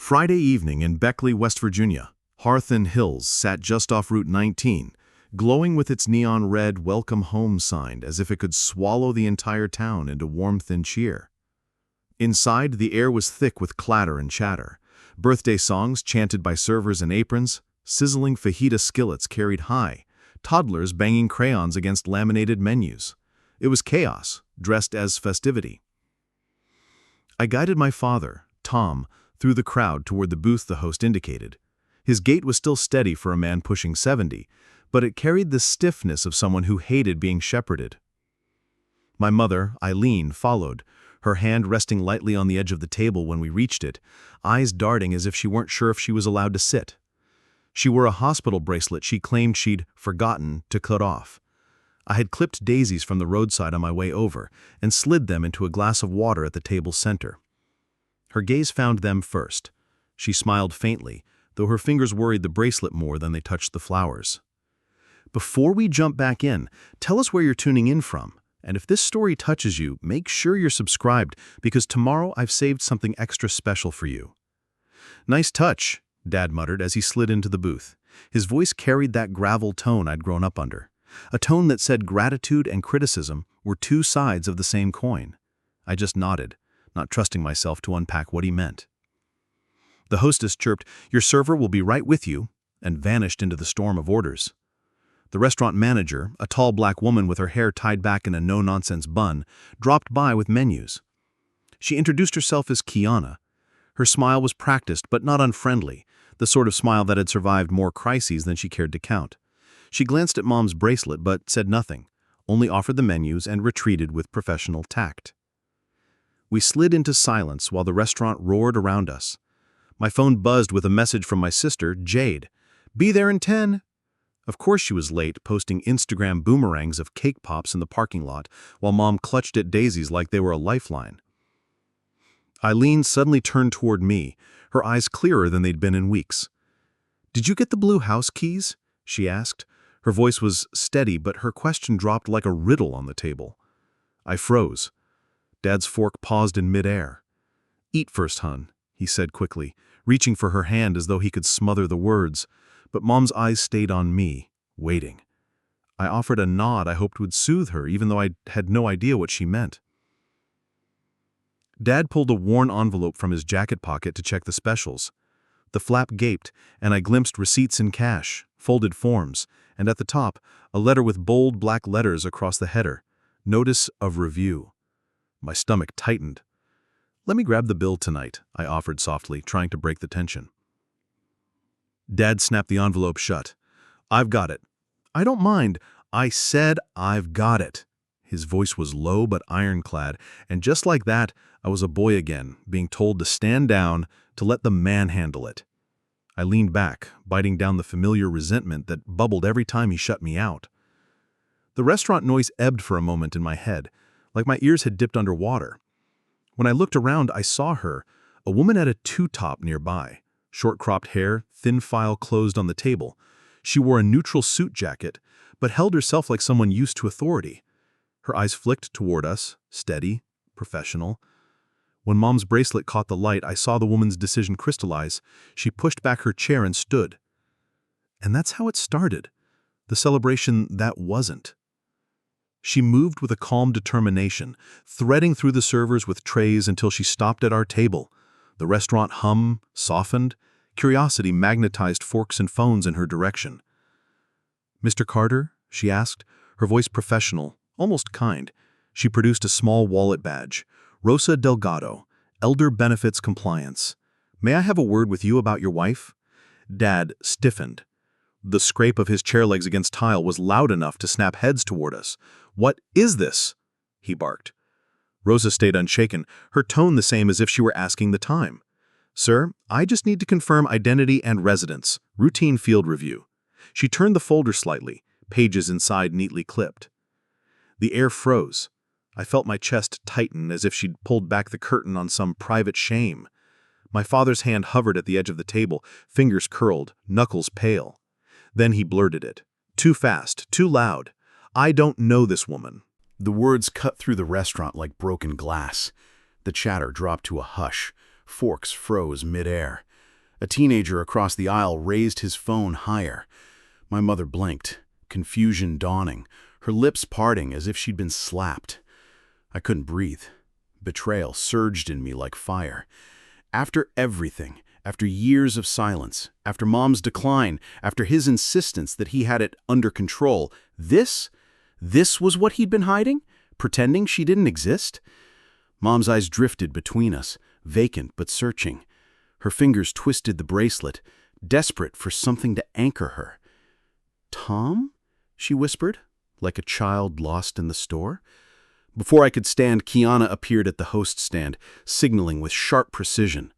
Friday evening in Beckley, West Virginia. Hearth Hills sat just off Route 19, glowing with its neon red "Welcome Home" sign as if it could swallow the entire town into warmth and cheer. Inside, the air was thick with clatter and chatter. Birthday songs chanted by servers in aprons, sizzling fajita skillets carried high, toddlers banging crayons against laminated menus. It was chaos, dressed as festivity. I guided my father, Tom, through the crowd toward the booth the host indicated. His gait was still steady for a man pushing 70, but it carried the stiffness of someone who hated being shepherded. My mother, Eileen, followed, her hand resting lightly on the edge of the table when we reached it, eyes darting as if she weren't sure if she was allowed to sit. She wore a hospital bracelet she claimed she'd forgotten to cut off. I had clipped daisies from the roadside on my way over and slid them into a glass of water at the table's center. Her gaze found them first. She smiled faintly, though her fingers worried the bracelet more than they touched the flowers. Before we jump back in, tell us where you're tuning in from. And if this story touches you, make sure you're subscribed, because tomorrow I've saved something extra special for you. "Nice touch," Dad muttered as he slid into the booth. His voice carried that gravel tone I'd grown up under, a tone that said gratitude and criticism were two sides of the same coin. I just nodded, not trusting myself to unpack what he meant. The hostess chirped, "Your server will be right with you," and vanished into the storm of orders. The restaurant manager, a tall black woman with her hair tied back in a no-nonsense bun, dropped by with menus. She introduced herself as Kiana. Her smile was practiced but not unfriendly, the sort of smile that had survived more crises than she cared to count. She glanced at Mom's bracelet but said nothing, only offered the menus and retreated with professional tact. We slid into silence while the restaurant roared around us. My phone buzzed with a message from my sister, Jade. "Be there in 10. Of course she was late, posting Instagram boomerangs of cake pops in the parking lot, while Mom clutched at daisies like they were a lifeline. Eileen suddenly turned toward me, her eyes clearer than they'd been in weeks. "Did you get the blue house keys?" she asked. Her voice was steady, but her question dropped like a riddle on the table. I froze. Dad's fork paused in midair. "Eat first, hun," he said quickly, reaching for her hand as though he could smother the words, but Mom's eyes stayed on me, waiting. I offered a nod I hoped would soothe her, even though I had no idea what she meant. Dad pulled a worn envelope from his jacket pocket to check the specials. The flap gaped, and I glimpsed receipts in cash, folded forms, and at the top, a letter with bold black letters across the header, "Notice of Review." My stomach tightened. "Let me grab the bill tonight," I offered softly, trying to break the tension. Dad snapped the envelope shut. "I've got it." "I don't mind. I said I've got it." His voice was low but ironclad, and just like that, I was a boy again, being told to stand down, to let the man handle it. I leaned back, biting down the familiar resentment that bubbled every time he shut me out. The restaurant noise ebbed for a moment in my head, like my ears had dipped under water. When I looked around, I saw her, a woman at a two-top nearby, short-cropped hair, thin file closed on the table. She wore a neutral suit jacket, but held herself like someone used to authority. Her eyes flicked toward us, steady, professional. When Mom's bracelet caught the light, I saw the woman's decision crystallize. She pushed back her chair and stood. And that's how it started, the celebration that wasn't. She moved with a calm determination, threading through the servers with trays until she stopped at our table. The restaurant hummed, softened. Curiosity magnetized forks and phones in her direction. "Mr. Carter?" she asked, her voice professional, almost kind. She produced a small wallet badge. "Rosa Delgado, Elder Benefits Compliance. May I have a word with you about your wife?" Dad stiffened. The scrape of his chair legs against tile was loud enough to snap heads toward us. "What is this?" he barked. Rosa stayed unshaken, her tone the same as if she were asking the time. "Sir, I just need to confirm identity and residence. Routine field review." She turned the folder slightly, pages inside neatly clipped. The air froze. I felt my chest tighten as if she'd pulled back the curtain on some private shame. My father's hand hovered at the edge of the table, fingers curled, knuckles pale. Then he blurted it. Too fast, too loud. "I don't know this woman." The words cut through the restaurant like broken glass. The chatter dropped to a hush. Forks froze midair. A teenager across the aisle raised his phone higher. My mother blinked, confusion dawning, her lips parting as if she'd been slapped. I couldn't breathe. Betrayal surged in me like fire. After everything, after years of silence, after Mom's decline, after his insistence that he had it under control, this was what he'd been hiding? Pretending she didn't exist? Mom's eyes drifted between us, vacant but searching. Her fingers twisted the bracelet, desperate for something to anchor her. "Tom?" she whispered, like a child lost in the store. Before I could stand, Kiana appeared at the host stand, signaling with sharp precision.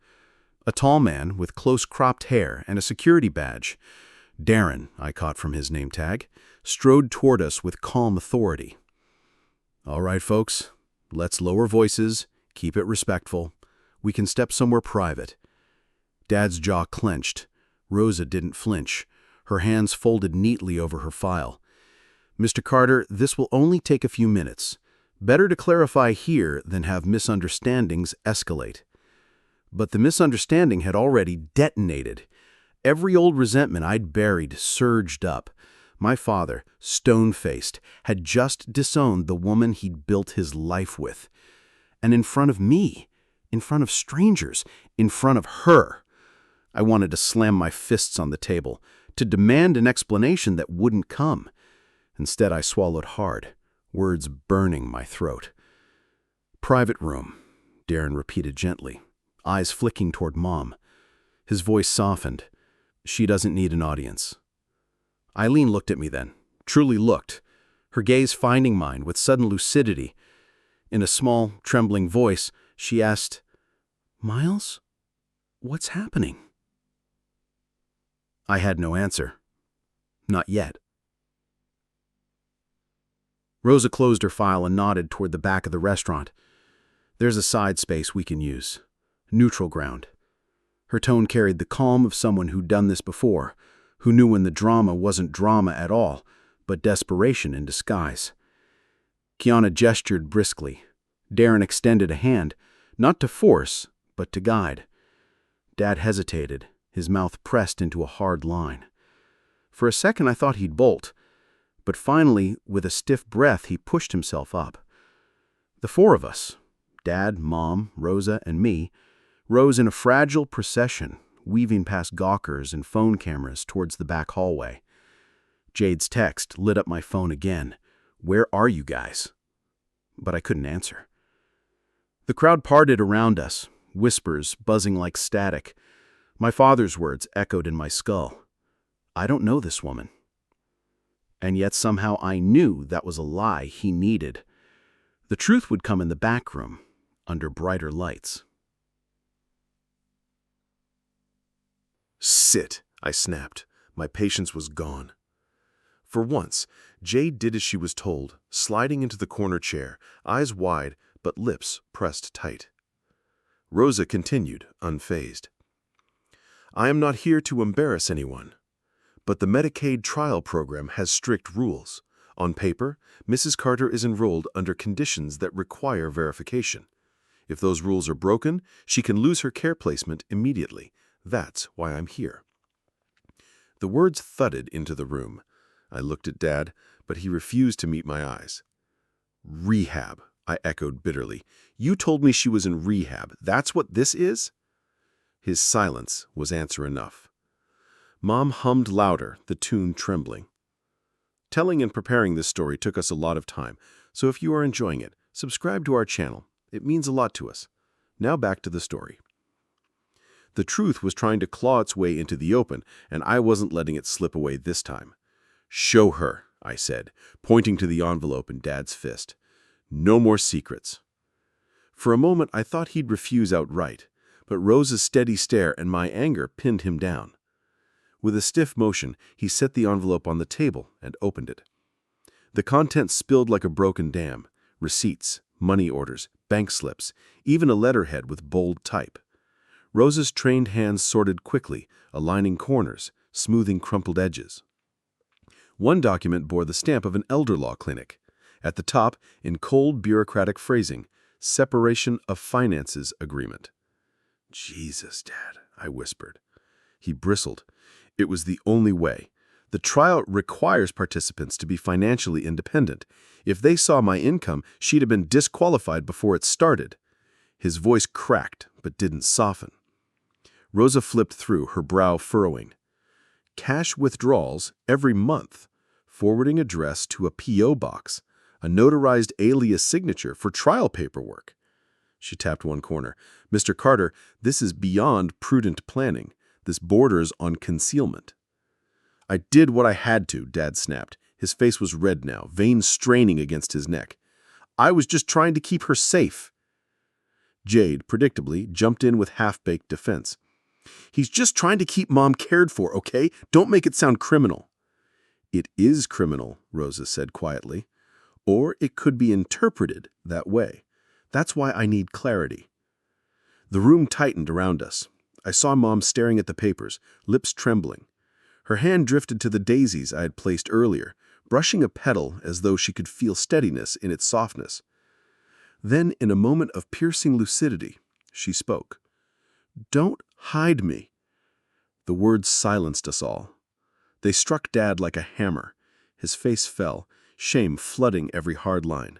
A tall man with close-cropped hair and a security badge, Darren, I caught from his name tag, strode toward us with calm authority. "All right, folks, let's lower voices, keep it respectful. We can step somewhere private." Dad's jaw clenched. Rosa didn't flinch, her hands folded neatly over her file. "Mr. Carter, this will only take a few minutes. Better to clarify here than have misunderstandings escalate." But the misunderstanding had already detonated. Every old resentment I'd buried surged up. My father, stone-faced, had just disowned the woman he'd built his life with. And in front of me, in front of strangers, in front of her. I wanted to slam my fists on the table, to demand an explanation that wouldn't come. Instead, I swallowed hard, words burning my throat. "Private room," Darren repeated gently, eyes flicking toward Mom. His voice softened. "She doesn't need an audience." Eileen looked at me then, truly looked, her gaze finding mine with sudden lucidity. In a small, trembling voice, she asked, "Miles, what's happening?" I had no answer. Not yet. Rosa closed her file and nodded toward the back of the restaurant. "There's a side space we can use. Neutral ground." Her tone carried the calm of someone who'd done this before, who knew when the drama wasn't drama at all, but desperation in disguise. Kiana gestured briskly. Darren extended a hand, not to force, but to guide. Dad hesitated, his mouth pressed into a hard line. For a second I thought he'd bolt, but finally, with a stiff breath, he pushed himself up. The four of us, Dad, Mom, Rosa, and me, rose in a fragile procession, weaving past gawkers and phone cameras towards the back hallway. Jade's text lit up my phone again. "Where are you guys?" But I couldn't answer. The crowd parted around us, whispers buzzing like static. My father's words echoed in my skull. "I don't know this woman." And yet somehow I knew that was a lie he needed. The truth would come in the back room, under brighter lights. "Sit," I snapped. My patience was gone. For once, Jade did as she was told, sliding into the corner chair, eyes wide but lips pressed tight. Rosa continued, unfazed. "I am not here to embarrass anyone, but the Medicaid trial program has strict rules. On paper, Mrs. Carter is enrolled under conditions that require verification. If those rules are broken, she can lose her care placement immediately. That's why I'm here." The words thudded into the room. I looked at Dad, but he refused to meet my eyes. "Rehab," I echoed bitterly. "You told me she was in rehab. That's what this is?" His silence was answer enough. Mom hummed louder, the tune trembling. Telling and preparing this story took us a lot of time, so if you are enjoying it, subscribe to our channel. It means a lot to us. Now back to the story. The truth was trying to claw its way into the open, and I wasn't letting it slip away this time. "Show her," I said, pointing to the envelope in Dad's fist. "No more secrets." For a moment I thought he'd refuse outright, but Rosa's steady stare and my anger pinned him down. With a stiff motion, he set the envelope on the table and opened it. The contents spilled like a broken dam. Receipts, money orders, bank slips, even a letterhead with bold type. Rosa's trained hands sorted quickly, aligning corners, smoothing crumpled edges. One document bore the stamp of an elder law clinic. At the top, in cold bureaucratic phrasing, "Separation of Finances Agreement." "Jesus, Dad," I whispered. He bristled. It was the only way. The trial requires participants to be financially independent. If they saw my income, she'd have been disqualified before it started. His voice cracked, but didn't soften. Rosa flipped through, her brow furrowing. Cash withdrawals every month. Forwarding address to a P.O. box. A notarized alias signature for trial paperwork. She tapped one corner. Mr. Carter, this is beyond prudent planning. This borders on concealment. I did what I had to, Dad snapped. His face was red now, veins straining against his neck. I was just trying to keep her safe. Jade, predictably, jumped in with half-baked defense. He's just trying to keep Mom cared for, okay? Don't make it sound criminal. It is criminal, Rosa said quietly. Or it could be interpreted that way. That's why I need clarity. The room tightened around us. I saw Mom staring at the papers, lips trembling. Her hand drifted to the daisies I had placed earlier, brushing a petal as though she could feel steadiness in its softness. Then, in a moment of piercing lucidity, she spoke. Don't hide me. The words silenced us all. They struck Dad like a hammer. His face fell, shame flooding every hard line.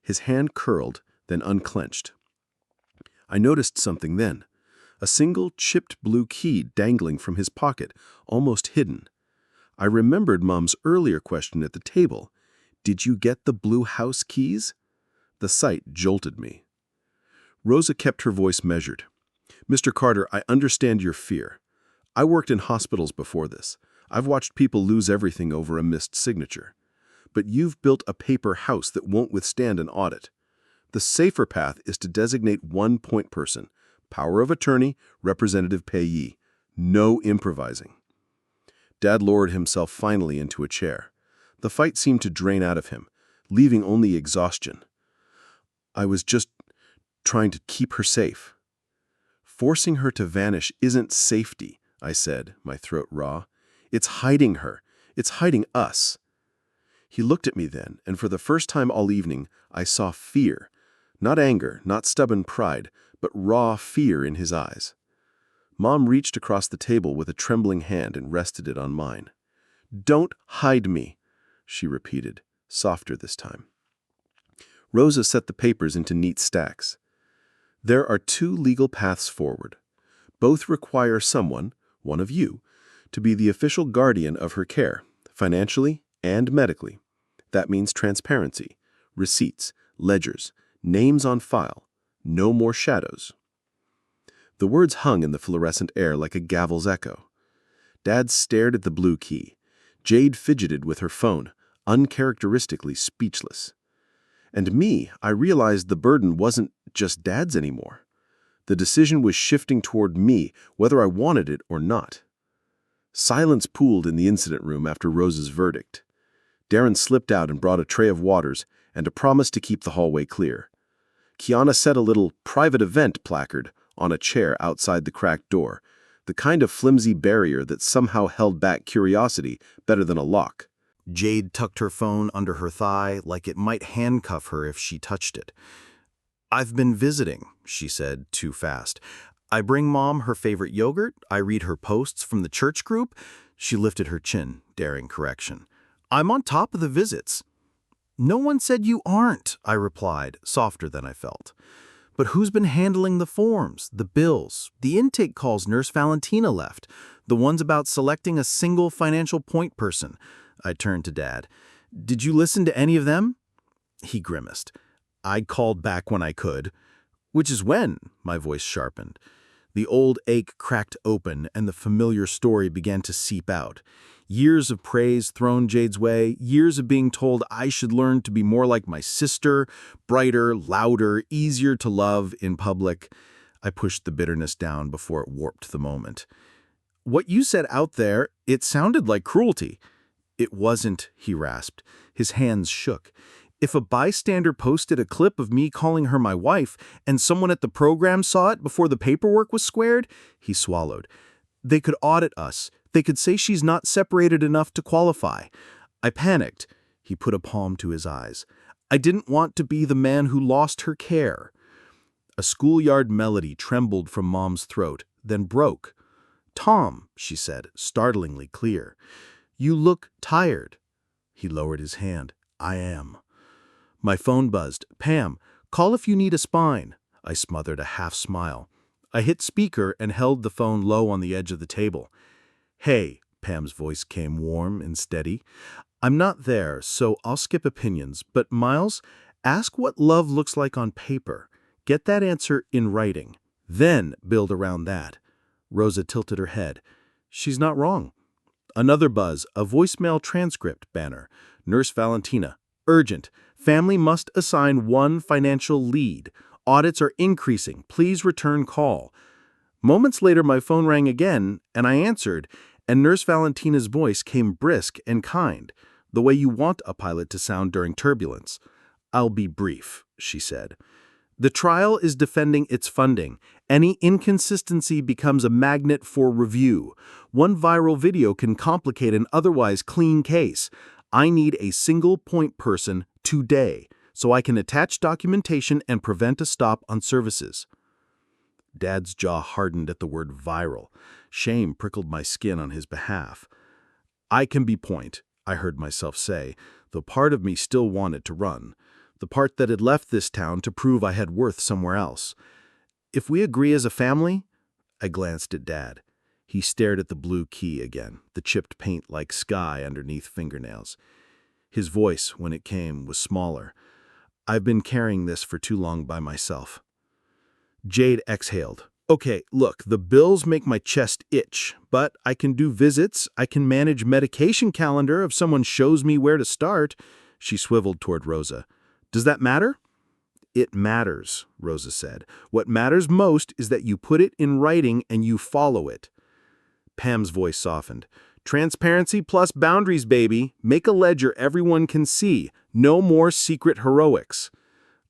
His hand curled, then unclenched. I noticed something then. A single chipped blue key dangling from his pocket, almost hidden. I remembered Mom's earlier question at the table. Did you get the blue house keys? The sight jolted me. Rosa kept her voice measured. Mr. Carter, I understand your fear. I worked in hospitals before this. I've watched people lose everything over a missed signature. But you've built a paper house that won't withstand an audit. The safer path is to designate one point person, power of attorney, representative payee. No improvising. Dad lowered himself finally into a chair. The fight seemed to drain out of him, leaving only exhaustion. I was just trying to keep her safe. Forcing her to vanish isn't safety, I said, my throat raw. It's hiding her. It's hiding us. He looked at me then, and for the first time all evening, I saw fear. Not anger, not stubborn pride, but raw fear in his eyes. Mom reached across the table with a trembling hand and rested it on mine. Don't hide me, she repeated, softer this time. Rosa set the papers into neat stacks. There are two legal paths forward. Both require someone, one of you, to be the official guardian of her care, financially and medically. That means transparency, receipts, ledgers, names on file, no more shadows. The words hung in the fluorescent air like a gavel's echo. Dad stared at the blue key. Jade fidgeted with her phone, uncharacteristically speechless. And me, I realized the burden wasn't just Dad's anymore. The decision was shifting toward me, whether I wanted it or not. Silence pooled in the incident room after Rosa's verdict. Darren slipped out and brought a tray of waters and a promise to keep the hallway clear. Kiana set a little private event placard on a chair outside the cracked door, the kind of flimsy barrier that somehow held back curiosity better than a lock. Jade tucked her phone under her thigh like it might handcuff her if she touched it. I've been visiting, she said, too fast. I bring Mom her favorite yogurt. I read her posts from the church group. She lifted her chin, daring correction. I'm on top of the visits. No one said you aren't, I replied, softer than I felt. But who's been handling the forms, the bills, the intake calls Nurse Valentina left, the ones about selecting a single financial point person? I turned to Dad. Did you listen to any of them? He grimaced. I called back when I could. Which is when, my voice sharpened. The old ache cracked open and the familiar story began to seep out. Years of praise thrown Jade's way, years of being told I should learn to be more like my sister, brighter, louder, easier to love in public. I pushed the bitterness down before it warped the moment. What you said out there, it sounded like cruelty. It wasn't, he rasped. His hands shook. If a bystander posted a clip of me calling her my wife and someone at the program saw it before the paperwork was squared, he swallowed. They could audit us. They could say she's not separated enough to qualify. I panicked. He put a palm to his eyes. I didn't want to be the man who lost her care. A schoolyard melody trembled from Mom's throat, then broke. "Tom," she said, startlingly clear. "You look tired." He lowered his hand. "I am." My phone buzzed. "Pam, call if you need a spine." I smothered a half smile. I hit speaker and held the phone low on the edge of the table. "Hey," Pam's voice came warm and steady. "I'm not there, so I'll skip opinions. But Miles, ask what love looks like on paper. Get that answer in writing. Then build around that." Rosa tilted her head. "She's not wrong." Another buzz, a voicemail transcript banner. "Nurse Valentina. Urgent. Family must assign one financial lead. Audits are increasing. Please return call." Moments later, my phone rang again, and I answered, and Nurse Valentina's voice came brisk and kind, the way you want a pilot to sound during turbulence. "I'll be brief," she said. "The trial is defending its funding. Any inconsistency becomes a magnet for review. One viral video can complicate an otherwise clean case. I need a single point person today, so I can attach documentation and prevent a stop on services." Dad's jaw hardened at the word viral. Shame prickled my skin on his behalf. "I can be point," I heard myself say, though part of me still wanted to run. The part that had left this town to prove I had worth somewhere else. "If we agree as a family?" I glanced at Dad. He stared at the blue key again, the chipped paint-like sky underneath fingernails. His voice, when it came, was smaller. "I've been carrying this for too long by myself." Jade exhaled. "Okay, look, the bills make my chest itch, but I can do visits, I can manage medication calendar if someone shows me where to start." She swiveled toward Rosa. "Does that matter?" "It matters," Rosa said. "What matters most is that you put it in writing and you follow it." Pam's voice softened. "Transparency plus boundaries, baby. Make a ledger everyone can see. No more secret heroics."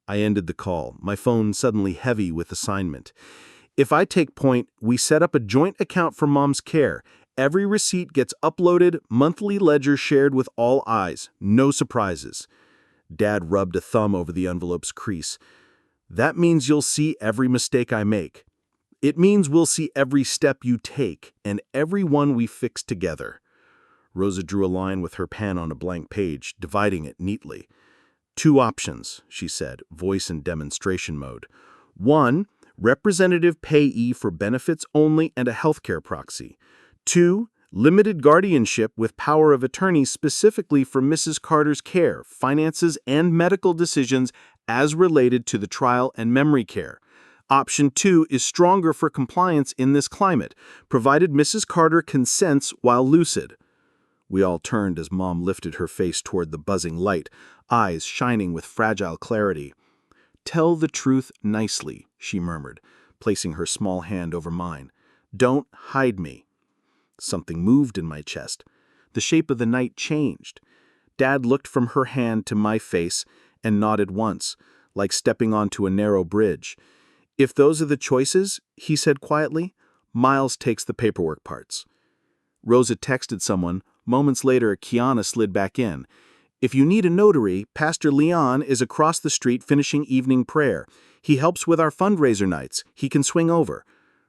I ended the call, my phone suddenly heavy with assignment. "If I take point, we set up a joint account for Mom's care. Every receipt gets uploaded, monthly ledger shared with all eyes. No surprises." Dad rubbed a thumb over the envelope's crease. "That means you'll see every mistake I make. It means we'll see every step you take, and every one we fix together." Rosa drew a line with her pen on a blank page, dividing it neatly. "Two options," she said, voice in demonstration mode. "One, representative payee for benefits only and a healthcare proxy. 2, limited guardianship with power of attorney specifically for Mrs. Carter's care, finances, and medical decisions as related to the trial and memory care. Option 2 is stronger for compliance in this climate, provided Mrs. Carter consents while lucid." We all turned as Mom lifted her face toward the buzzing light, eyes shining with fragile clarity. "Tell the truth nicely," she murmured, placing her small hand over mine. "Don't hide me." Something moved in my chest. The shape of the night changed. Dad looked from her hand to my face and nodded once, like stepping onto a narrow bridge. "If those are the choices," he said quietly, "Miles takes the paperwork parts." Rosa texted someone. Moments later, Kiana slid back in. "If you need a notary, Pastor Leon is across the street finishing evening prayer. He helps with our fundraiser nights. He can swing over."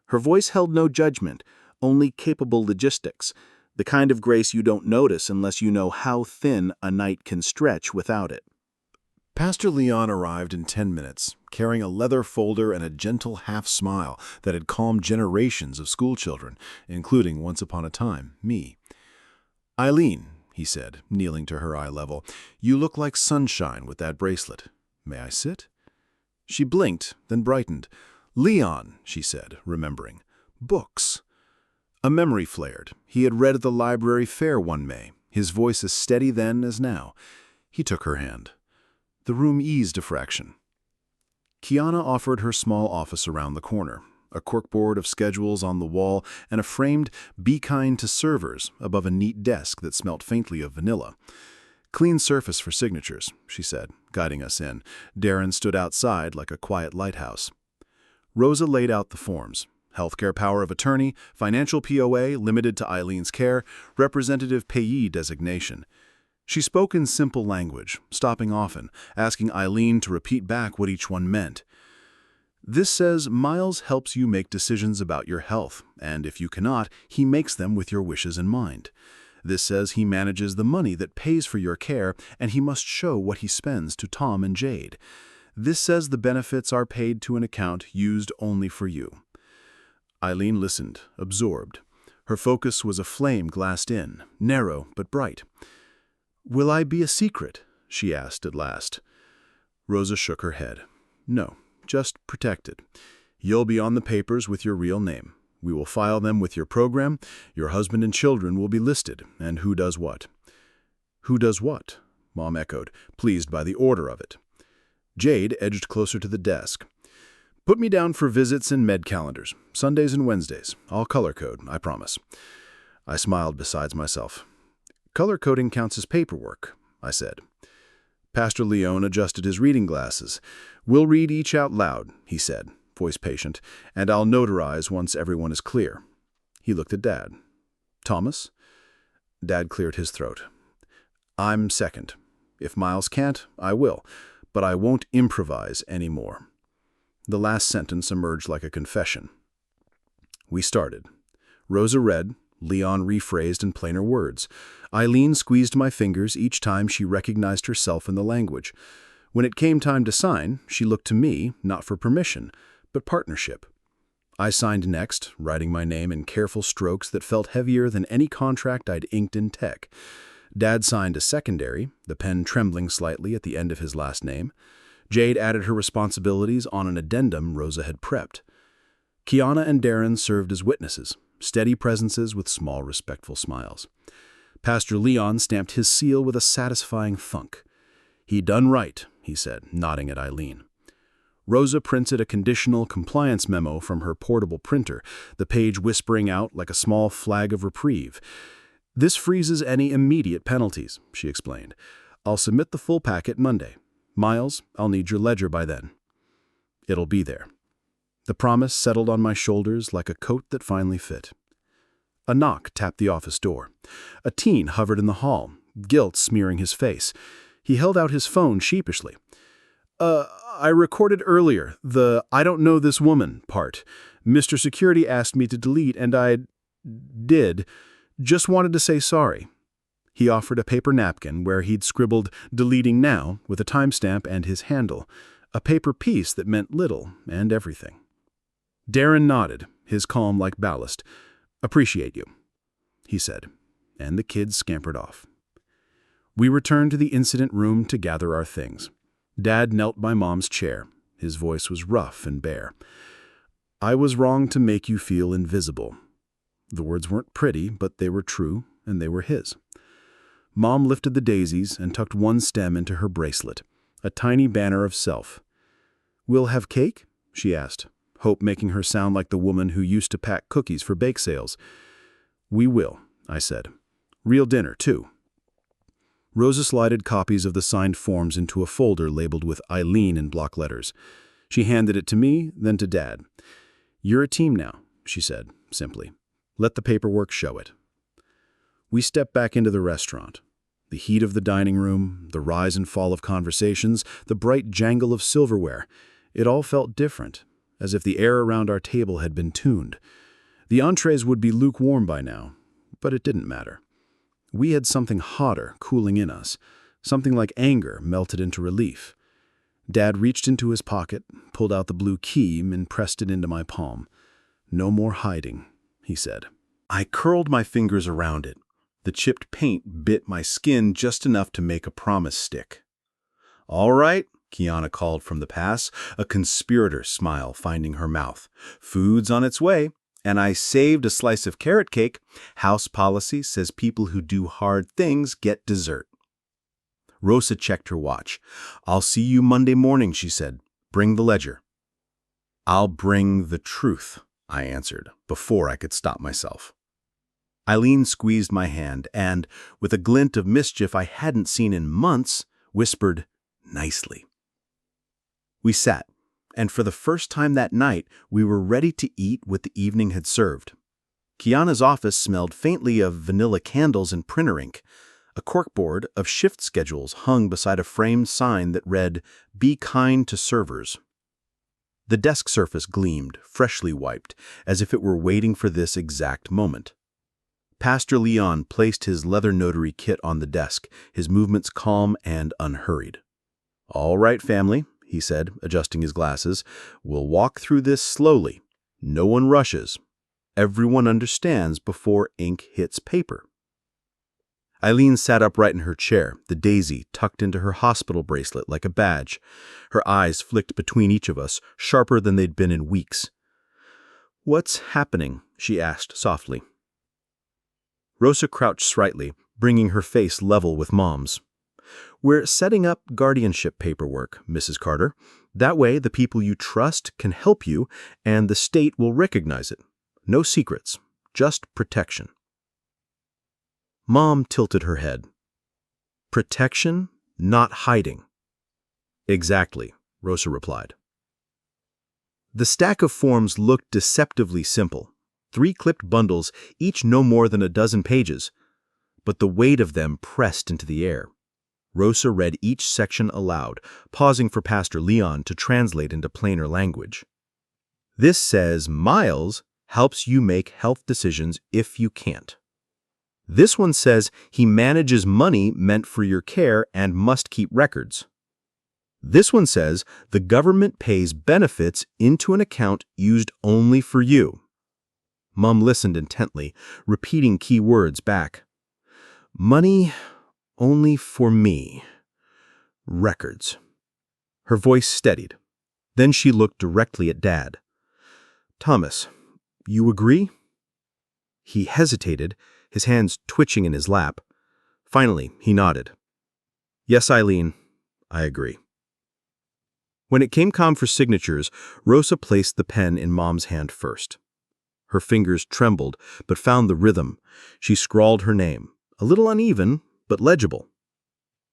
Her voice held no judgment, only capable logistics, the kind of grace you don't notice unless you know how thin a night can stretch without it. Pastor Leon arrived in 10 minutes, carrying a leather folder and a gentle half-smile that had calmed generations of schoolchildren, including, once upon a time, me. "Eileen," he said, kneeling to her eye level, "you look like sunshine with that bracelet. May I sit?" She blinked, then brightened. "Leon," she said, remembering. "Books." A memory flared. He had read at the library fair one May, his voice as steady then as now. He took her hand. The room eased a fraction. Kiana offered her small office around the corner, a corkboard of schedules on the wall and a framed "Be Kind to Servers" above a neat desk that smelt faintly of vanilla. "Clean surface for signatures," she said, guiding us in. Darren stood outside like a quiet lighthouse. Rosa laid out the forms. Healthcare power of attorney, financial POA limited to Eileen's care, representative payee designation. She spoke in simple language, stopping often, asking Eileen to repeat back what each one meant. This says Miles helps you make decisions about your health, and if you cannot, he makes them with your wishes in mind. This says he manages the money that pays for your care, and he must show what he spends to Tom and Jade. This says the benefits are paid to an account used only for you. Eileen listened, absorbed. Her focus was a flame glassed in, narrow but bright. "Will I be a secret?" she asked at last. Rosa shook her head. "No, just protected. You'll be on the papers with your real name. We will file them with your program. Your husband and children will be listed, and who does what." "Who does what?" Mom echoed, pleased by the order of it. Jade edged closer to the desk. "Put me down for visits and med calendars, Sundays and Wednesdays. I'll color code, I promise." I smiled besides myself. "Color coding counts as paperwork," I said. Pastor Leone adjusted his reading glasses. "We'll read each out loud," he said, voice patient, "and I'll notarize once everyone is clear." He looked at Dad. "Thomas?" Dad cleared his throat. "I'm second. If Miles can't, I will, but I won't improvise anymore." The last sentence emerged like a confession. We started. Rosa read, Leon rephrased in plainer words. Eileen squeezed my fingers each time she recognized herself in the language. When it came time to sign, she looked to me, not for permission, but partnership. I signed next, writing my name in careful strokes that felt heavier than any contract I'd inked in tech. Dad signed a secondary, the pen trembling slightly at the end of his last name. Jade added her responsibilities on an addendum Rosa had prepped. Kiana and Darren served as witnesses, steady presences with small, respectful smiles. Pastor Leon stamped his seal with a satisfying thunk. "He done right," he said, nodding at Eileen. Rosa printed a conditional compliance memo from her portable printer, the page whispering out like a small flag of reprieve. "This freezes any immediate penalties," she explained. "I'll submit the full packet Monday. Miles, I'll need your ledger by then." "It'll be there." The promise settled on my shoulders like a coat that finally fit. A knock tapped the office door. A teen hovered in the hall, guilt smearing his face. He held out his phone sheepishly. I recorded earlier, the 'I don't know this woman' part. Mr. Security asked me to delete, and I did. Just wanted to say sorry." He offered a paper napkin where he'd scribbled "deleting now" with a timestamp and his handle, a paper piece that meant little and everything. Darren nodded, his calm like ballast. "Appreciate you," he said, and the kids scampered off. We returned to the incident room to gather our things. Dad knelt by Mom's chair. His voice was rough and bare. "I was wrong to make you feel invisible." The words weren't pretty, but they were true, and they were his. Mom lifted the daisies and tucked one stem into her bracelet, a tiny banner of self. "We'll have cake?" she asked, hope making her sound like the woman who used to pack cookies for bake sales. "We will," I said. "Real dinner, too." Rosa slided copies of the signed forms into a folder labeled with Eileen in block letters. She handed it to me, then to Dad. "You're a team now," she said, simply. "Let the paperwork show it." We stepped back into the restaurant. The heat of the dining room, the rise and fall of conversations, the bright jangle of silverware. It all felt different, as if the air around our table had been tuned. The entrees would be lukewarm by now, but it didn't matter. We had something hotter cooling in us, something like anger melted into relief. Dad reached into his pocket, pulled out the blue key, and pressed it into my palm. "No more hiding," he said. I curled my fingers around it. The chipped paint bit my skin just enough to make a promise stick. "All right," Kiana called from the pass, a conspirator smile finding her mouth. "Food's on its way. And I saved a slice of carrot cake. House policy says people who do hard things get dessert." Rosa checked her watch. "I'll see you Monday morning," she said. "Bring the ledger." "I'll bring the truth," I answered, before I could stop myself. Eileen squeezed my hand and, with a glint of mischief I hadn't seen in months, whispered, "Nicely." We sat. And for the first time that night, we were ready to eat what the evening had served. Kiana's office smelled faintly of vanilla candles and printer ink. A corkboard of shift schedules hung beside a framed sign that read, "Be kind to servers." The desk surface gleamed, freshly wiped, as if it were waiting for this exact moment. Pastor Leon placed his leather notary kit on the desk, his movements calm and unhurried. "All right, family," he said, adjusting his glasses. "We'll walk through this slowly. No one rushes. Everyone understands before ink hits paper." Eileen sat upright in her chair, the daisy tucked into her hospital bracelet like a badge. Her eyes flicked between each of us, sharper than they'd been in weeks. "What's happening?" she asked softly. Rosa crouched slightly, bringing her face level with Mom's. "We're setting up guardianship paperwork, Mrs. Carter. That way the people you trust can help you, and the state will recognize it. No secrets, just protection." Mom tilted her head. "Protection, not hiding." "Exactly," Rosa replied. The stack of forms looked deceptively simple. 3 clipped bundles, each no more than a dozen pages. But the weight of them pressed into the air. Rosa read each section aloud, pausing for Pastor Leon to translate into plainer language. "This says Miles helps you make health decisions if you can't. This one says he manages money meant for your care and must keep records. This one says the government pays benefits into an account used only for you." Mom listened intently, repeating key words back. "Money only for me. Records." Her voice steadied. Then she looked directly at Dad. "Thomas, you agree?" He hesitated, his hands twitching in his lap. Finally, he nodded. "Yes, Eileen, I agree." When it came time for signatures, Rosa placed the pen in Mom's hand first. Her fingers trembled, but found the rhythm. She scrawled her name, a little uneven, but legible.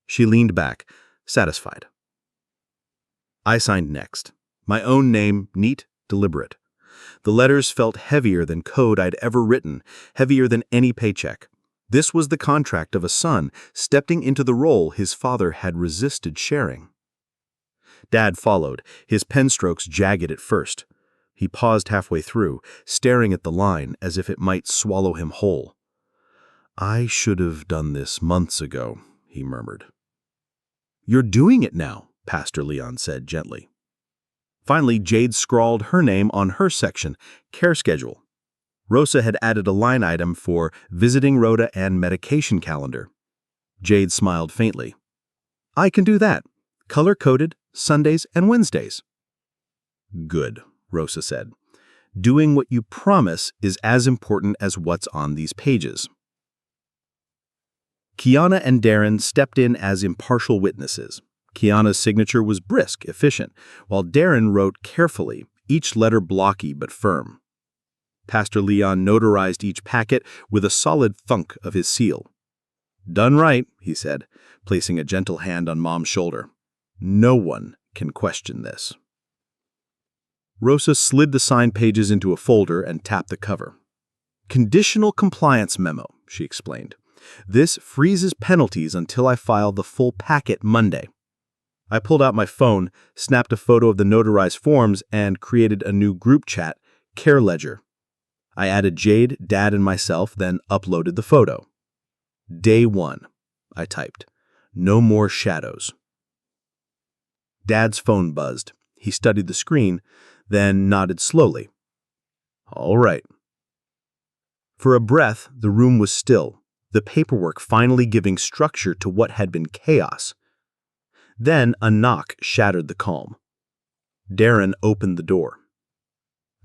She leaned back, satisfied. I signed next. My own name, neat, deliberate. The letters felt heavier than code I'd ever written, heavier than any paycheck. This was the contract of a son stepping into the role his father had resisted sharing. Dad followed, his pen strokes jagged at first. He paused halfway through, staring at the line as if it might swallow him whole. "I should have done this months ago," he murmured. "You're doing it now," Pastor Leon said gently. Finally, Jade scrawled her name on her section, care schedule. Rosa had added a line item for visiting Rhoda and medication calendar. Jade smiled faintly. "I can do that. Color-coded, Sundays and Wednesdays." "Good," Rosa said. "Doing what you promise is as important as what's on these pages." Kiana and Darren stepped in as impartial witnesses. Kiana's signature was brisk, efficient, while Darren wrote carefully, each letter blocky but firm. Pastor Leon notarized each packet with a solid thunk of his seal. "Done right," he said, placing a gentle hand on Mom's shoulder. "No one can question this." Rosa slid the signed pages into a folder and tapped the cover. "Conditional compliance memo," she explained. "This freezes penalties until I file the full packet Monday." I pulled out my phone, snapped a photo of the notarized forms, and created a new group chat, Care Ledger. I added Jade, Dad, and myself, then uploaded the photo. "Day 1, I typed. "No more shadows." Dad's phone buzzed. He studied the screen, then nodded slowly. "All right." For a breath, the room was still, the paperwork finally giving structure to what had been chaos. Then a knock shattered the calm. Darren opened the door.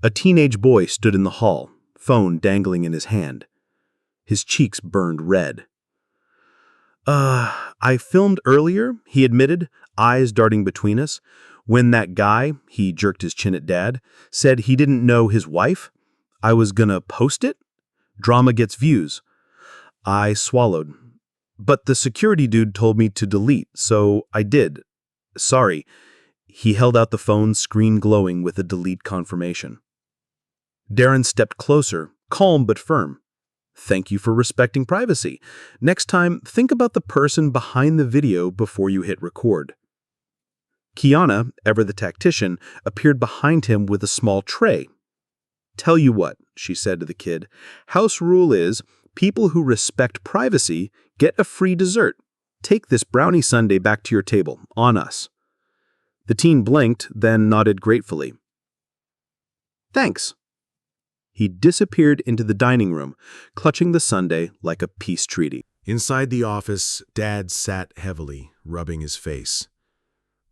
A teenage boy stood in the hall, phone dangling in his hand. His cheeks burned red. I filmed earlier," he admitted, eyes darting between us. "When that guy," he jerked his chin at Dad, "said he didn't know his wife. I was gonna post it. Drama gets views." I swallowed. "But the security dude told me to delete, so I did. Sorry." He held out the phone, screen glowing with a delete confirmation. Darren stepped closer, calm but firm. "Thank you for respecting privacy. Next time, think about the person behind the video before you hit record." Kiana, ever the tactician, appeared behind him with a small tray. "Tell you what," she said to the kid, "house rule is, people who respect privacy get a free dessert. Take this brownie sundae back to your table, on us." The teen blinked, then nodded gratefully. "Thanks." He disappeared into the dining room, clutching the sundae like a peace treaty. Inside the office, Dad sat heavily, rubbing his face.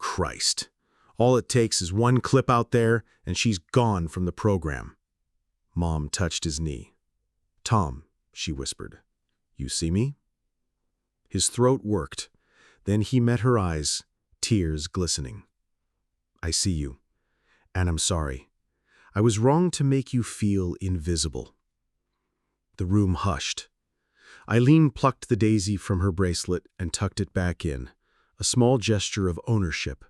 Christ. All it takes is one clip out there, and she's gone from the program. Mom touched his knee. "Tom," she whispered, "you see me?" His throat worked. Then he met her eyes, tears glistening. "I see you, and I'm sorry. I was wrong to make you feel invisible." The room hushed. Eileen plucked the daisy from her bracelet and tucked it back in, a small gesture of ownership.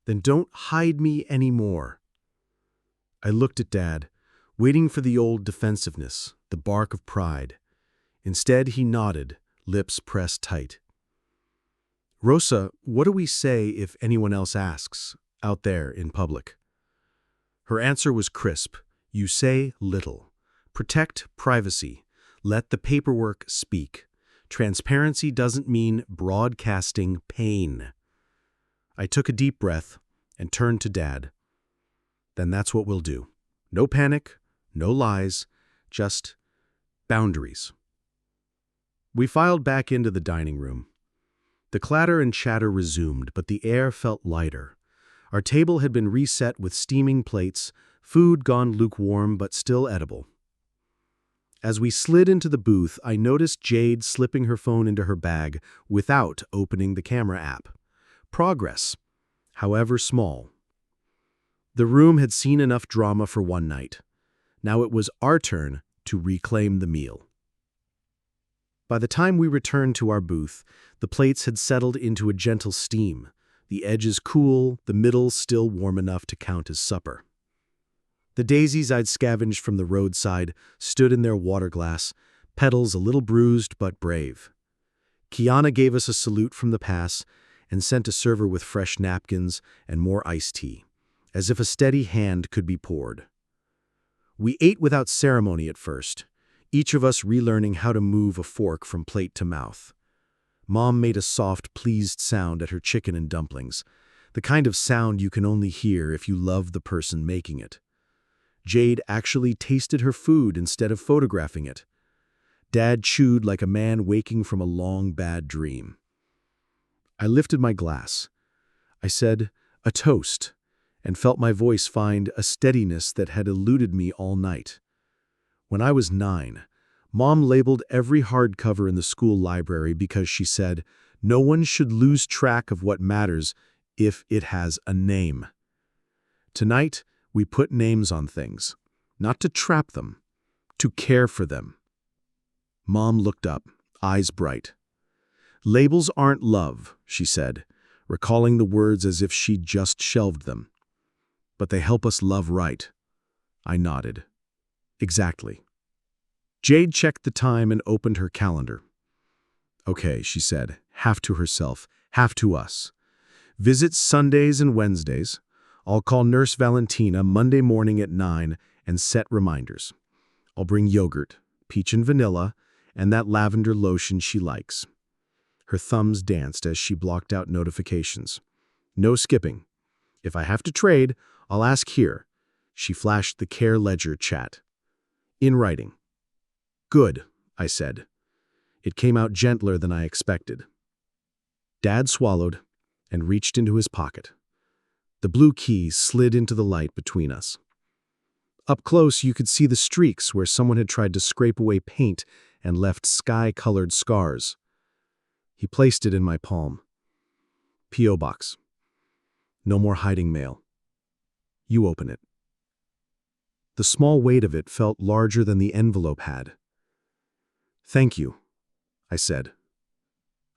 "Then don't hide me anymore." I looked at Dad, waiting for the old defensiveness, the bark of pride. Instead, he nodded, lips pressed tight. "Rosa, what do we say if anyone else asks, out there in public?" Her answer was crisp. "You say little. Protect privacy. Let the paperwork speak. Transparency doesn't mean broadcasting pain." I took a deep breath and turned to Dad. "Then that's what we'll do. No panic, no lies, just boundaries." We filed back into the dining room. The clatter and chatter resumed, but the air felt lighter. Our table had been reset with steaming plates, food gone lukewarm but still edible. As we slid into the booth, I noticed Jade slipping her phone into her bag without opening the camera app. Progress, however small. The room had seen enough drama for one night. Now it was our turn to reclaim the meal. By the time we returned to our booth, the plates had settled into a gentle steam, the edges cool, the middle still warm enough to count as supper. The daisies I'd scavenged from the roadside stood in their water glass, petals a little bruised but brave. Kiana gave us a salute from the pass and sent a server with fresh napkins and more iced tea, as if a steady hand could be poured. We ate without ceremony at first, each of us relearning how to move a fork from plate to mouth. Mom made a soft, pleased sound at her chicken and dumplings, the kind of sound you can only hear if you love the person making it. Jade actually tasted her food instead of photographing it. Dad chewed like a man waking from a long, bad dream. I lifted my glass. I said, "A toast," and felt my voice find a steadiness that had eluded me all night. When I was 9, Mom labeled every hardcover in the school library because she said, "No one should lose track of what matters if it has a name." Tonight, we put names on things, not to trap them, to care for them. Mom looked up, eyes bright. "Labels aren't love," she said, recalling the words as if she'd just shelved them. "But they help us love right." I nodded. "Exactly." Jade checked the time and opened her calendar. "Okay," she said, half to herself, half to us. "Visits Sundays and Wednesdays. I'll call Nurse Valentina Monday morning at 9 and set reminders. I'll bring yogurt, peach and vanilla, and that lavender lotion she likes." Her thumbs danced as she blocked out notifications. "No skipping. If I have to trade, I'll ask here." She flashed the care ledger chat. "In writing." "Good," I said. It came out gentler than I expected. Dad swallowed and reached into his pocket. The blue key slid into the light between us. Up close, you could see the streaks where someone had tried to scrape away paint and left sky-colored scars. He placed it in my palm. "P.O. Box. No more hiding mail. You open it." The small weight of it felt larger than the envelope had. "Thank you," I said.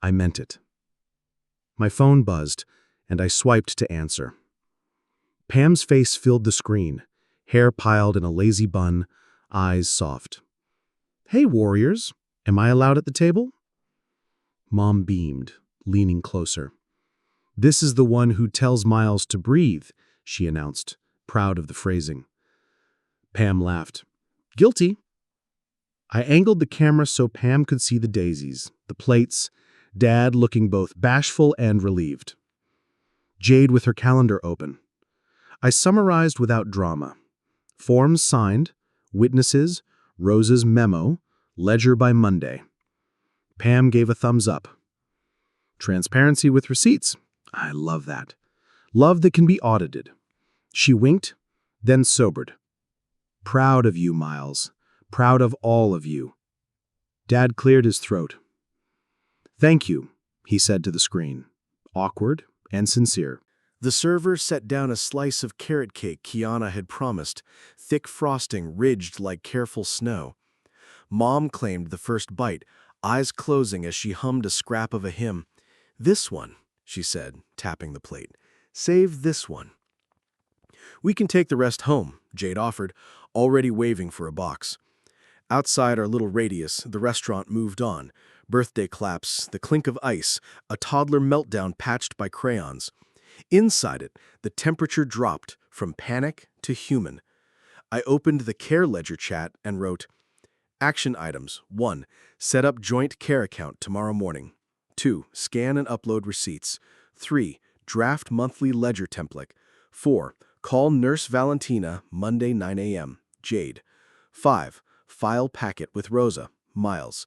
I meant it. My phone buzzed, and I swiped to answer. Pam's face filled the screen, hair piled in a lazy bun, eyes soft. "Hey, warriors, am I allowed at the table?" Mom beamed, leaning closer. "This is the one who tells Miles to breathe," she announced, proud of the phrasing. Pam laughed. "Guilty." I angled the camera so Pam could see the daisies, the plates, Dad looking both bashful and relieved. Jade with her calendar open. I summarized without drama. Forms signed, witnesses, Rose's memo, ledger by Monday. Pam gave a thumbs up. Transparency with receipts. I love that. Love that can be audited. She winked, then sobered. Proud of you, Miles. Proud of all of you. Dad cleared his throat. Thank you, he said to the screen, awkward and sincere. The server set down a slice of carrot cake Kiana had promised, thick frosting ridged like careful snow. Mom claimed the first bite, eyes closing as she hummed a scrap of a hymn. "This one," she said, tapping the plate. "Save this one." "We can take the rest home," Jade offered, already waving for a box. Outside our little radius, the restaurant moved on. Birthday claps, the clink of ice, a toddler meltdown patched by crayons. Inside it, the temperature dropped from panic to human. I opened the care ledger chat and wrote, Action items. 1. Set up joint care account tomorrow morning. 2. Scan and upload receipts. 3. Draft monthly ledger template. 4. Call Nurse Valentina Monday 9 a.m. Jade. 5. File packet with Rosa. Miles.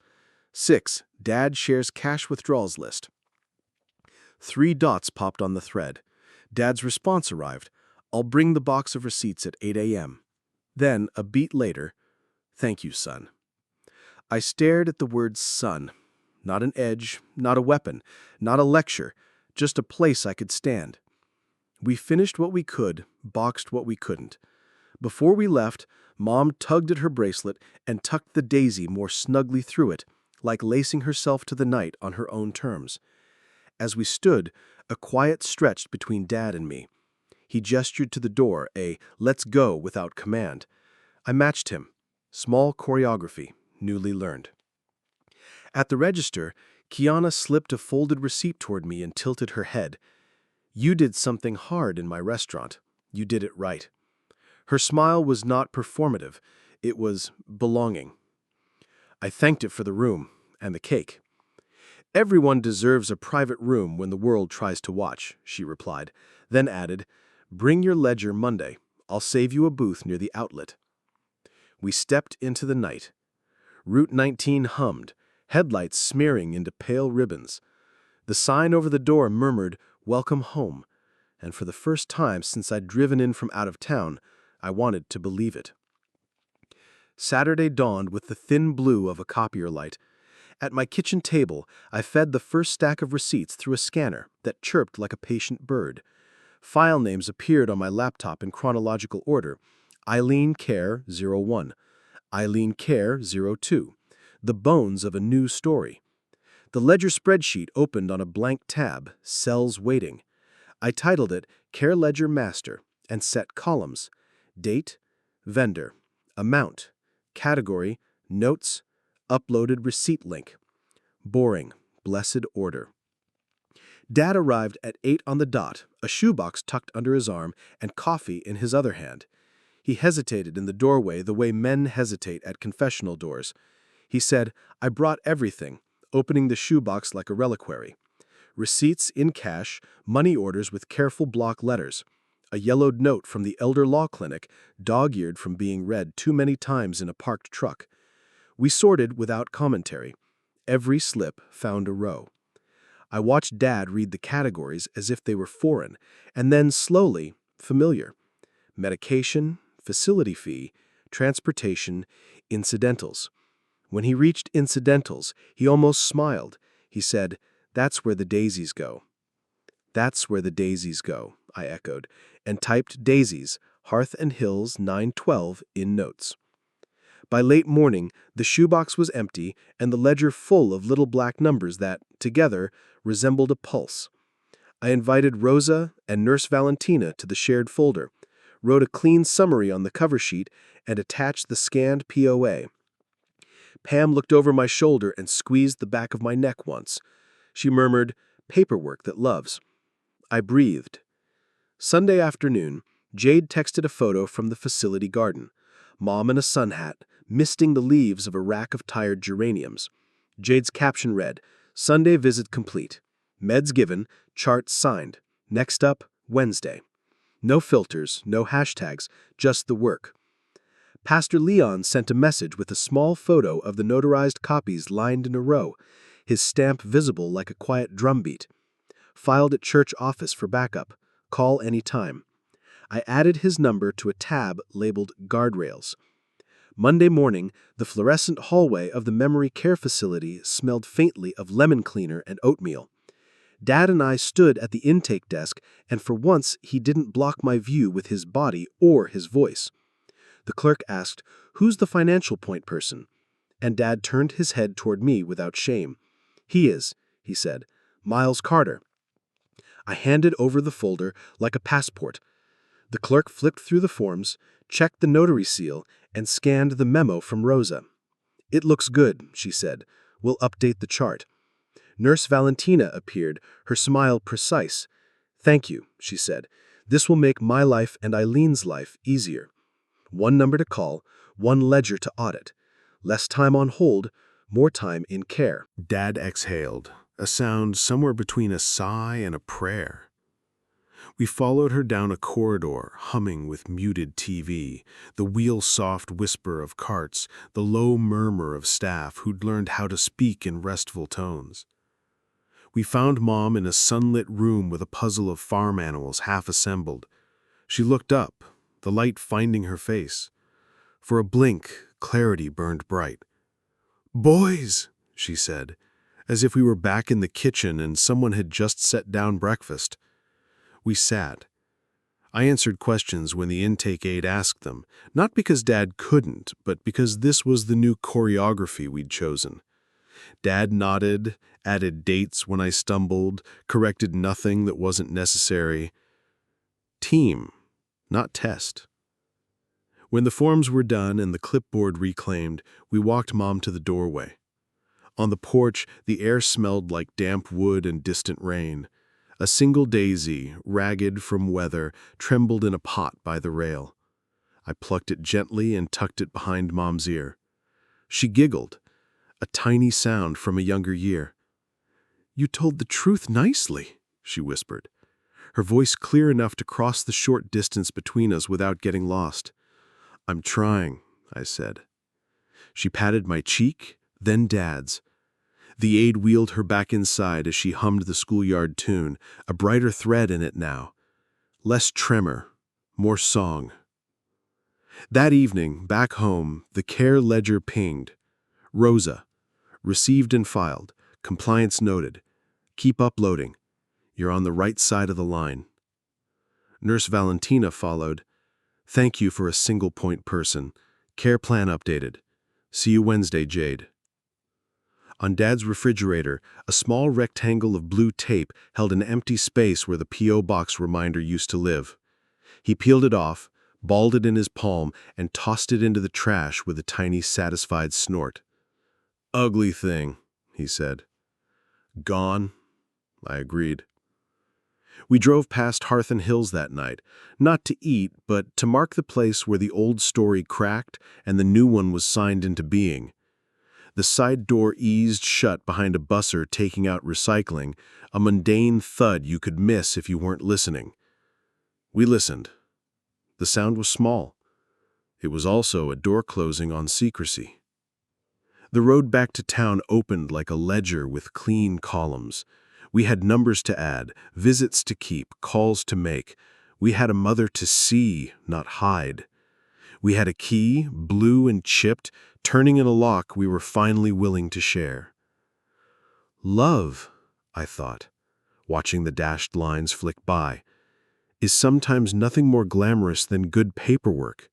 6. Dad shares cash withdrawals list. 3 dots popped on the thread. Dad's response arrived. I'll bring the box of receipts at 8 a.m. Then, a beat later, thank you, son. I stared at the word son. Not an edge, not a weapon, not a lecture, just a place I could stand. We finished what we could, boxed what we couldn't. Before we left, Mom tugged at her bracelet and tucked the daisy more snugly through it, like lacing herself to the night on her own terms. As we stood, a quiet stretched between Dad and me. He gestured to the door, a let's go without command. I matched him. Small choreography, newly learned. At the register, Kiana slipped a folded receipt toward me and tilted her head. You did something hard in my restaurant. You did it right. Her smile was not performative. It was belonging. I thanked it for the room and the cake. Everyone deserves a private room when the world tries to watch, she replied, then added, Bring your ledger Monday. I'll save you a booth near the outlet. We stepped into the night. Route 19 hummed, headlights smearing into pale ribbons. The sign over the door murmured, Welcome home, and for the first time since I'd driven in from out of town, I wanted to believe it. Saturday dawned with the thin blue of a copier light. At my kitchen table, I fed the first stack of receipts through a scanner that chirped like a patient bird. File names appeared on my laptop in chronological order. Eileen Care 01, Eileen Care 02, the bones of a new story. The ledger spreadsheet opened on a blank tab, Cells Waiting. I titled it Care Ledger Master and set columns. Date, vendor, amount, category, notes, uploaded receipt link. Boring, blessed order. Dad arrived at 8 on the dot, a shoebox tucked under his arm and coffee in his other hand. He hesitated in the doorway the way men hesitate at confessional doors. He said, I brought everything, opening the shoebox like a reliquary. Receipts in cash, money orders with careful block letters. A yellowed note from the elder law clinic, dog-eared from being read too many times in a parked truck. We sorted without commentary. Every slip found a row. I watched Dad read the categories as if they were foreign, and then slowly, familiar. Medication, facility fee, transportation, incidentals. When he reached incidentals, he almost smiled. He said, That's where the daisies go. That's where the daisies go, I echoed, and typed daisies, Hearth Hills 912 in notes. By late morning, the shoebox was empty and the ledger full of little black numbers that, together, resembled a pulse. I invited Rosa and Nurse Valentina to the shared folder, wrote a clean summary on the cover sheet, and attached the scanned POA. Pam looked over my shoulder and squeezed the back of my neck once. She murmured, paperwork that loves. I breathed. Sunday afternoon, Jade texted a photo from the facility garden. Mom in a sun hat, misting the leaves of a rack of tired geraniums. Jade's caption read, "Sunday visit complete. Meds given, chart signed. Next up, Wednesday." No filters, no hashtags, just the work. Pastor Leon sent a message with a small photo of the notarized copies lined in a row, his stamp visible like a quiet drumbeat. Filed at church office for backup. Call anytime. I added his number to a tab labeled Guardrails. Monday morning, the fluorescent hallway of the memory care facility smelled faintly of lemon cleaner and oatmeal. Dad and I stood at the intake desk, and for once he didn't block my view with his body or his voice. The clerk asked, "Who's the financial point person?" And Dad turned his head toward me without shame. "He is," he said. "Miles Carter." I handed over the folder like a passport. The clerk flipped through the forms, checked the notary seal, and scanned the memo from Rosa. "It looks good," she said. "We'll update the chart." Nurse Valentina appeared, her smile precise. "Thank you," she said. "This will make my life and Eileen's life easier. One number to call, one ledger to audit. Less time on hold, more time in care." Dad exhaled, a sound somewhere between a sigh and a prayer. We followed her down a corridor, humming with muted TV, the wheel-soft whisper of carts, the low murmur of staff who'd learned how to speak in restful tones. We found Mom in a sunlit room with a puzzle of farm animals half assembled. She looked up, the light finding her face. For a blink, clarity burned bright. "Boys," she said, as if we were back in the kitchen and someone had just set down breakfast. We sat. I answered questions when the intake aide asked them, not because Dad couldn't, but because this was the new choreography we'd chosen. Dad nodded, added dates when I stumbled, corrected nothing that wasn't necessary. Team, not test. When the forms were done and the clipboard reclaimed, we walked Mom to the doorway. On the porch, the air smelled like damp wood and distant rain. A single daisy, ragged from weather, trembled in a pot by the rail. I plucked it gently and tucked it behind Mom's ear. She giggled, a tiny sound from a younger year. "You told the truth nicely," she whispered, her voice clear enough to cross the short distance between us without getting lost. "I'm trying," I said. She patted my cheek, then Dad's. The aide wheeled her back inside as she hummed the schoolyard tune, a brighter thread in it now. Less tremor, more song. That evening, back home, the care ledger pinged. "Rosa. Received and filed. Compliance noted. Keep uploading. You're on the right side of the line." Nurse Valentina followed. "Thank you for a single-point person. Care plan updated. See you Wednesday, Jade." On Dad's refrigerator, a small rectangle of blue tape held an empty space where the P.O. box reminder used to live. He peeled it off, balled it in his palm, and tossed it into the trash with a tiny, satisfied snort. "Ugly thing," he said. "Gone," I agreed. We drove past Hearth Hills that night, not to eat, but to mark the place where the old story cracked and the new one was signed into being. The side door eased shut behind a busser taking out recycling, a mundane thud you could miss if you weren't listening. We listened. The sound was small. It was also a door closing on secrecy. The road back to town opened like a ledger with clean columns. We had numbers to add, visits to keep, calls to make. We had a mother to see, not hide. We had a key, blue and chipped, turning in a lock we were finally willing to share. Love, I thought, watching the dashed lines flick by, is sometimes nothing more glamorous than good paperwork,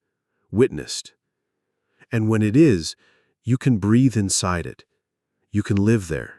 witnessed. And when it is, you can breathe inside it. You can live there.